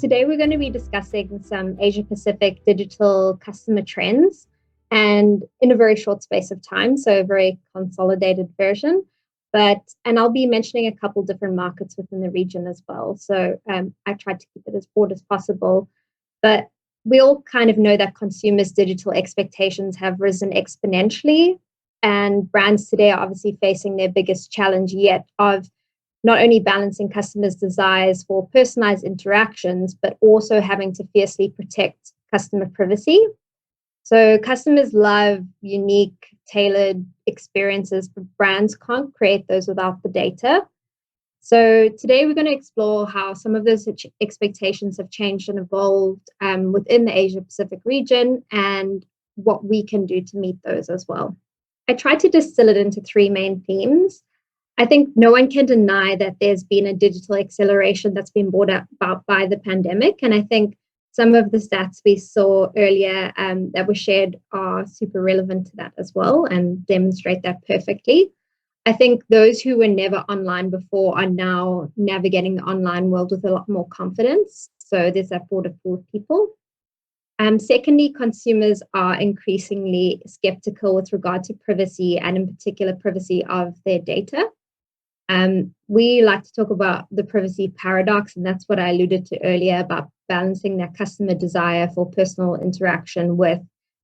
Today we're going to be discussing some Asia Pacific digital customer trends, and in a very short space of time, so a very consolidated version. And I'll be mentioning a couple different markets within the region as well. So I tried to keep it as broad as possible, but we all kind of know that consumers' digital expectations have risen exponentially, and brands today are obviously facing their biggest challenge yet of not only balancing customers' desires for personalized interactions, but also having to fiercely protect customer privacy. So customers love unique, tailored experiences, but brands can't create those without the data. So today we're going to explore how some of those expectations have changed and evolved within the Asia Pacific region and what we can do to meet those as well. I tried to distill it into three main themes. I think no one can deny that there's been a digital acceleration that's been brought about by the pandemic. And I think some of the stats we saw earlier that were shared are super relevant to that as well and demonstrate that perfectly. I think those who were never online before are now navigating the online world with a lot more confidence. So there's that broader pool of people. Secondly, consumers are increasingly skeptical with regard to privacy and in particular privacy of their data. We like to talk about the privacy paradox, and that's what I alluded to earlier about balancing that customer desire for personal interaction with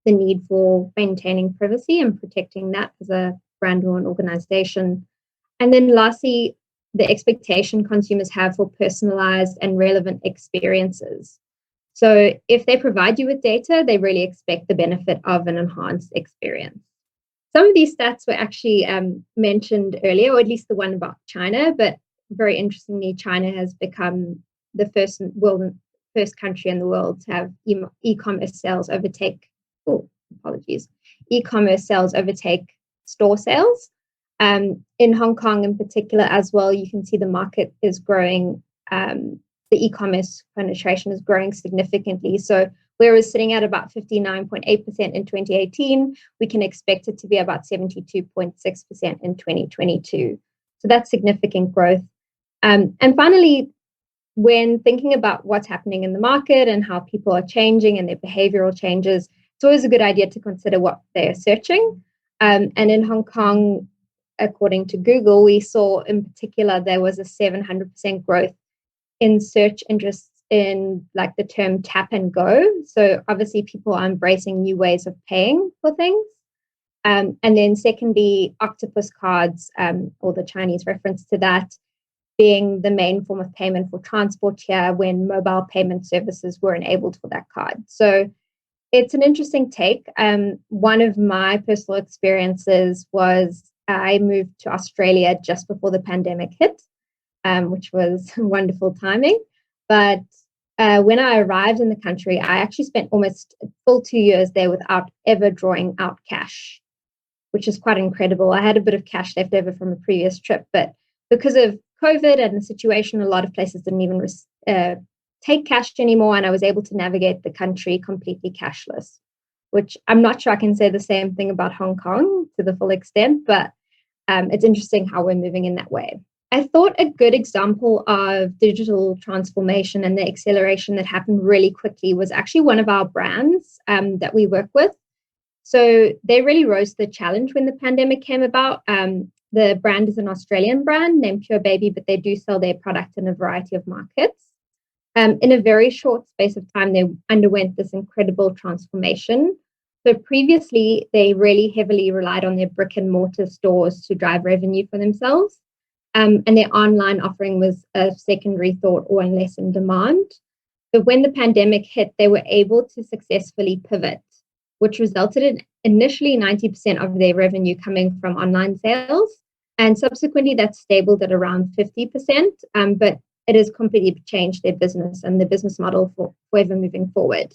the need for maintaining privacy and protecting that as a brand or an organization. And then lastly, the expectation consumers have for personalized and relevant experiences. So if they provide you with data, they really expect the benefit of an enhanced experience. Some of these stats were actually mentioned earlier, or at least the one about China, but very interestingly, China has become the first country in the world to have e-commerce sales overtake store sales. In Hong Kong in particular as well, you can see the market is growing. The e-commerce penetration is growing significantly. So whereas sitting at about 59.8% in 2018, we can expect it to be about 72.6% in 2022. So that's significant growth. And finally, when thinking about what's happening in the market and how people are changing and their behavioral changes, it's always a good idea to consider what they're searching. And in Hong Kong, according to Google, we saw in particular there was a 700% growth in search interests in like the term tap and go. So obviously people are embracing new ways of paying for things. And then secondly, octopus cards, or the Chinese reference to that, being the main form of payment for transport here when mobile payment services were enabled for that card. So it's an interesting take. One of my personal experiences was I moved to Australia just before the pandemic hit, which was wonderful timing. But when I arrived in the country, I actually spent almost a full 2 years there without ever drawing out cash, which is quite incredible. I had a bit of cash left over from a previous trip, but because of COVID and the situation, a lot of places didn't even take cash anymore, and I was able to navigate the country completely cashless, which I'm not sure I can say the same thing about Hong Kong to the full extent, but it's interesting how we're moving in that way. I thought a good example of digital transformation and the acceleration that happened really quickly was actually one of our brands that we work with. So they really rose to the challenge when the pandemic came about. The brand is an Australian brand named Pure Baby, but they do sell their product in a variety of markets. In a very short space of time, they underwent this incredible transformation. So previously, they really heavily relied on their brick and mortar stores to drive revenue for themselves. And their online offering was a secondary thought or unless in demand. But when the pandemic hit, they were able to successfully pivot, which resulted in initially 90% of their revenue coming from online sales. And subsequently, that stabled at around 50%. But it has completely changed their business and the business model for forever moving forward.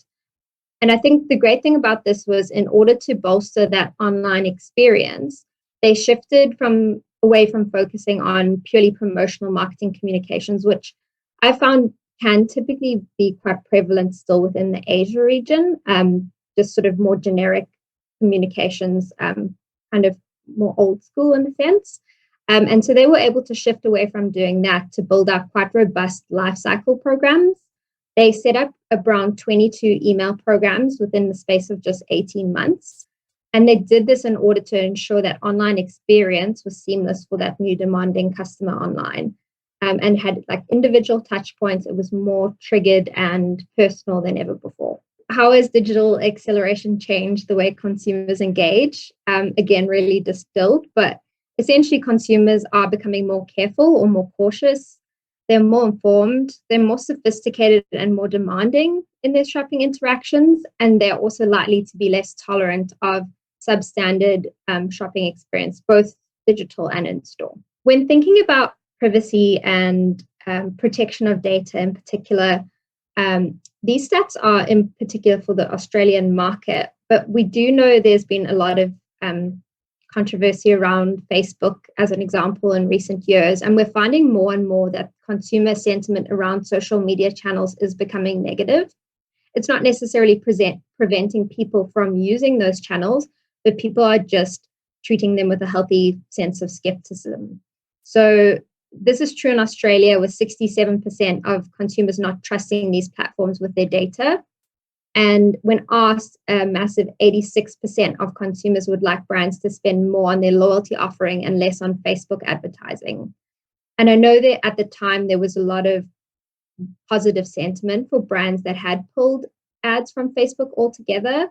And I think the great thing about this was in order to bolster that online experience, they shifted away from focusing on purely promotional marketing communications, which I found can typically be quite prevalent still within the Asia region, just sort of more generic communications, kind of more old school in a sense. And so they were able to shift away from doing that to build up quite robust life cycle programs They set up around 22 email programs within the space of just 18 months. And they did this in order to ensure that online experience was seamless for that new demanding customer online, and had like individual touch points. It was more triggered and personal than ever before. How has digital acceleration changed the way consumers engage? Again, really distilled, but essentially consumers are becoming more careful or more cautious. They're more informed, they're more sophisticated and more demanding in their shopping interactions, and they're also likely to be less tolerant of substandard shopping experience, both digital and in store. When thinking about privacy and protection of data in particular, these stats are in particular for the Australian market, but we do know there's been a lot of controversy around Facebook as an example in recent years, and we're finding more and more that consumer sentiment around social media channels is becoming negative. It's not necessarily preventing people from using those channels, but people are just treating them with a healthy sense of skepticism. So this is true in Australia, with 67% of consumers not trusting these platforms with their data. And when asked, a massive 86% of consumers would like brands to spend more on their loyalty offering and less on Facebook advertising. And I know that at the time there was a lot of positive sentiment for brands that had pulled ads from Facebook altogether,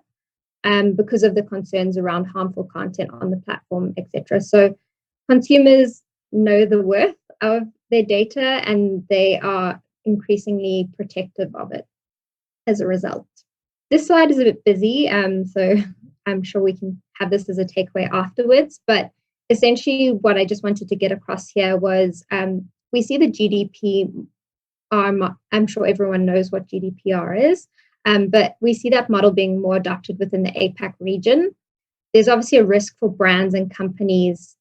because of the concerns around harmful content on the platform, etc. So consumers know the worth of their data, and they are increasingly protective of it as a result. This slide is a bit busy, so I'm sure we can have this as a takeaway afterwards. But essentially what I just wanted to get across here was, we see the GDPR, I'm sure everyone knows what GDPR is, but we see that model being more adopted within the APAC region. There's obviously a risk for brands and companies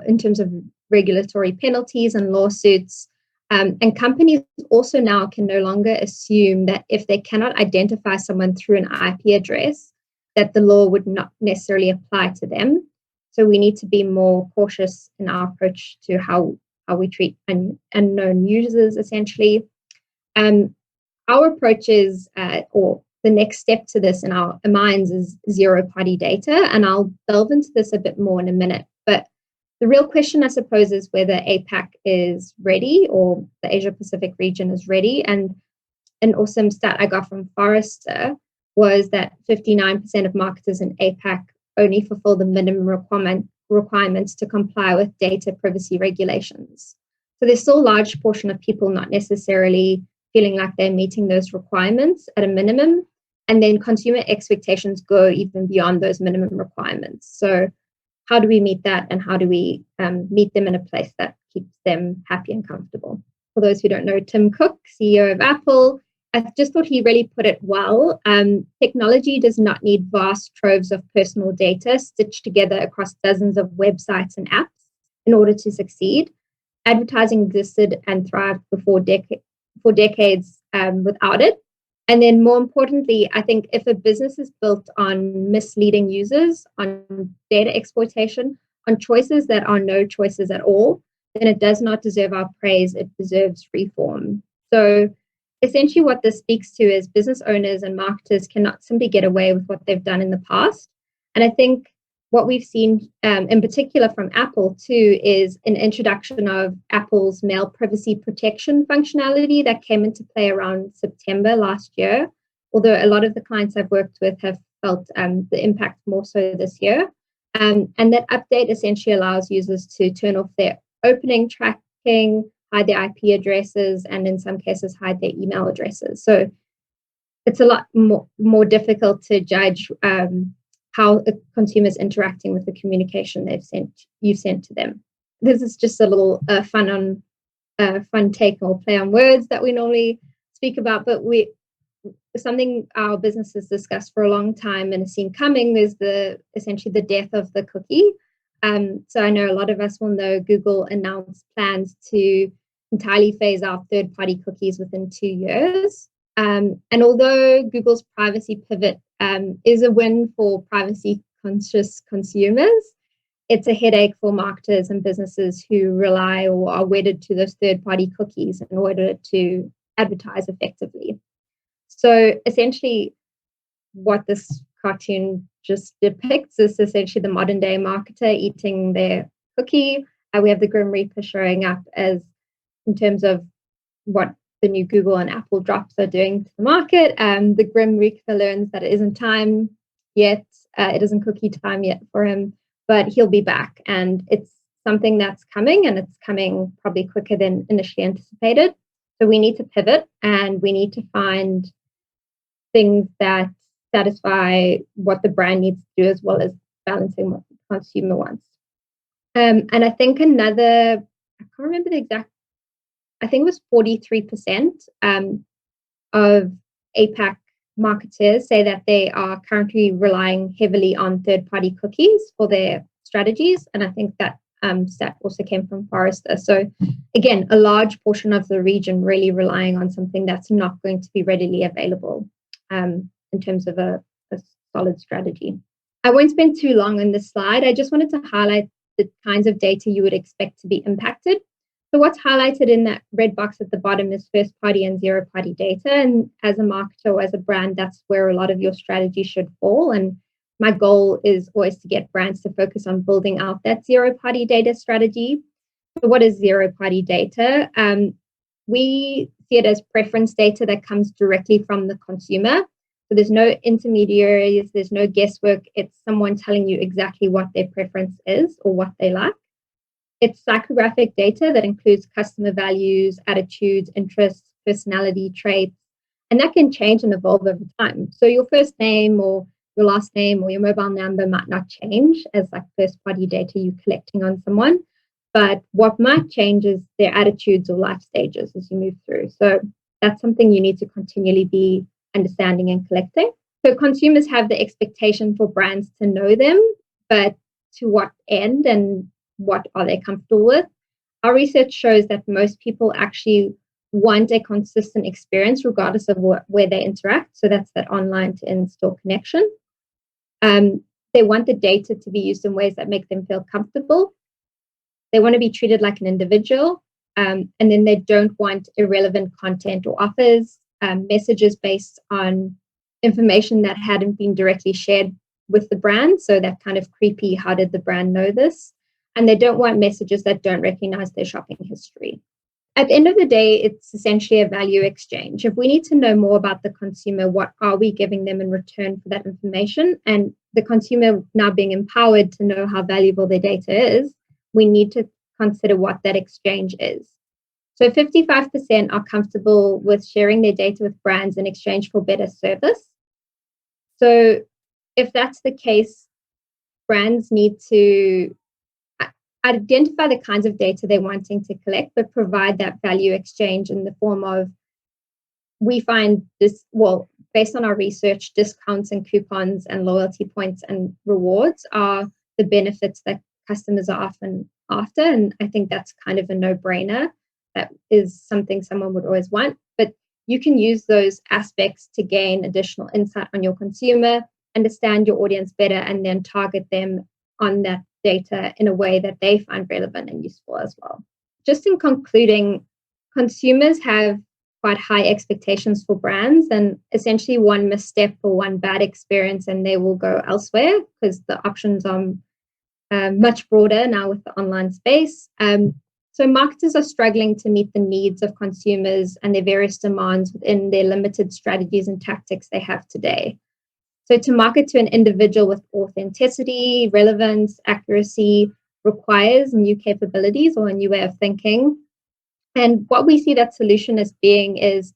in terms of regulatory penalties and lawsuits. And companies also now can no longer assume that if they cannot identify someone through an IP address, that the law would not necessarily apply to them. So we need to be more cautious in our approach to how we treat unknown users, essentially. Our approach is, or the next step to this in our minds, is zero-party data, and I'll delve into this a bit more in a minute. But the real question, I suppose, is whether APAC is ready, or the Asia-Pacific region is ready. And an awesome stat I got from Forrester was that 59% of marketers in APAC only fulfill the minimum requirements to comply with data privacy regulations. So there's still a large portion of people not necessarily feeling like they're meeting those requirements at a minimum. And then consumer expectations go even beyond those minimum requirements. So how do we meet that, and how do we meet them in a place that keeps them happy and comfortable? For those who don't know, Tim Cook, CEO of Apple, I just thought he really put it well. Technology does not need vast troves of personal data stitched together across dozens of websites and apps in order to succeed. Advertising existed and thrived for decades without it. And then more importantly, I think if a business is built on misleading users, on data exploitation, on choices that are no choices at all, then it does not deserve our praise. It deserves reform. So essentially what this speaks to is business owners and marketers cannot simply get away with what they've done in the past. And I think what we've seen in particular from Apple too is an introduction of Apple's mail privacy protection functionality that came into play around September last year, although a lot of the clients I've worked with have felt the impact more so this year. And that update essentially allows users to turn off their opening tracking, hide their IP addresses, and in some cases hide their email addresses. So it's a lot more difficult to judge how a consumer is interacting with the communication you've sent to them. This is just a little fun take or play on words that we normally speak about, but something our business has discussed for a long time and has seen coming is essentially the death of the cookie. So I know a lot of us will know Google announced plans to entirely phase out third-party cookies within 2 years. And although Google's privacy pivot is a win for privacy-conscious consumers, it's a headache for marketers and businesses who rely or are wedded to those third-party cookies in order to advertise effectively. So essentially, what this cartoon just depicts is essentially the modern day marketer eating their cookie. We have the Grim Reaper showing up as in terms of what the new Google and Apple drops are doing to the market. The Grim Reaper learns that it isn't time yet. It isn't cookie time yet for him, but he'll be back. And it's something that's coming, and it's coming probably quicker than initially anticipated. So we need to pivot, and we need to find things that satisfy what the brand needs to do, as well as balancing what the consumer wants. And I think I can't remember the exact, I think it was 43% of APAC marketers say that they are currently relying heavily on third-party cookies for their strategies. And I think that stat also came from Forrester. So again, a large portion of the region really relying on something that's not going to be readily available in terms of a solid strategy. I won't spend too long on this slide. I just wanted to highlight the kinds of data you would expect to be impacted. So what's highlighted in that red box at the bottom is first party and zero party data. And as a marketer or as a brand, that's where a lot of your strategy should fall. And my goal is always to get brands to focus on building out that zero party data strategy. So what is zero party data? We see it as preference data that comes directly from the consumer. So there's no intermediaries, there's no guesswork. It's someone telling you exactly what their preference is or what they like. It's psychographic data that includes customer values, attitudes, interests, personality traits, and that can change and evolve over time. So your first name or your last name or your mobile number might not change as like first-party data you're collecting on someone, but what might change is their attitudes or life stages as you move through. So that's something you need to continually be understanding and collecting. So consumers have the expectation for brands to know them, but to what end and what are they comfortable with? Our research shows that most people actually want a consistent experience regardless of where they interact. So that's that online to in-store connection. They want the data to be used in ways that make them feel comfortable. They want to be treated like an individual. And then they don't want irrelevant content or offers, messages based on information that hadn't been directly shared with the brand. So that kind of creepy, how did the brand know this? And they don't want messages that don't recognize their shopping history. At the end of the day, it's essentially a value exchange. If we need to know more about the consumer, what are we giving them in return for that information? And the consumer now being empowered to know how valuable their data is, we need to consider what that exchange is. So 55% are comfortable with sharing their data with brands in exchange for better service. So if that's the case, brands need to identify the kinds of data they're wanting to collect, but provide that value exchange in the form of, we find this, well, based on our research, discounts and coupons and loyalty points and rewards are the benefits that customers are often after. And I think that's kind of a no-brainer. That is something someone would always want. But you can use those aspects to gain additional insight on your consumer, understand your audience better, and then target them on that data in a way that they find relevant and useful as well. Just in concluding, consumers have quite high expectations for brands, and essentially one misstep or one bad experience and they will go elsewhere because the options are much broader now with the online space. So marketers are struggling to meet the needs of consumers and their various demands within their limited strategies and tactics they have today. So to market to an individual with authenticity, relevance, accuracy requires new capabilities or a new way of thinking. And what we see that solution as being is,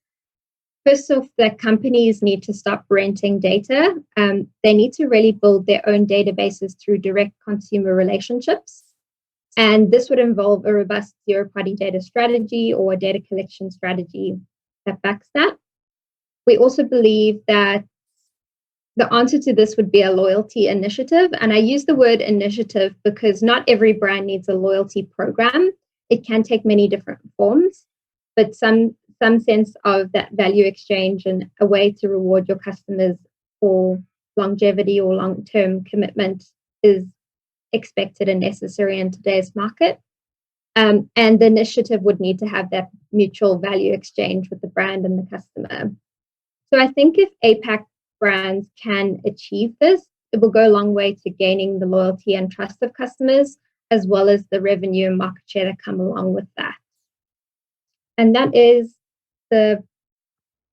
first off, that companies need to stop renting data. They need to really build their own databases through direct consumer relationships. And this would involve a robust zero-party data strategy or a data collection strategy that backs that. We also believe that the answer to this would be a loyalty initiative. And I use the word initiative because not every brand needs a loyalty program. It can take many different forms, but some sense of that value exchange and a way to reward your customers for longevity or long-term commitment is expected and necessary in today's market. And the initiative would need to have that mutual value exchange with the brand and the customer. So I think if APAC brands can achieve this, it will go a long way to gaining the loyalty and trust of customers, as well as the revenue and market share that come along with that. And that is the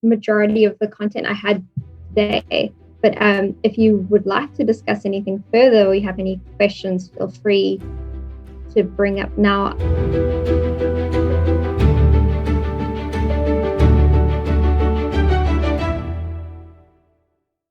majority of the content I had today. But if you would like to discuss anything further or you have any questions, feel free to bring up now.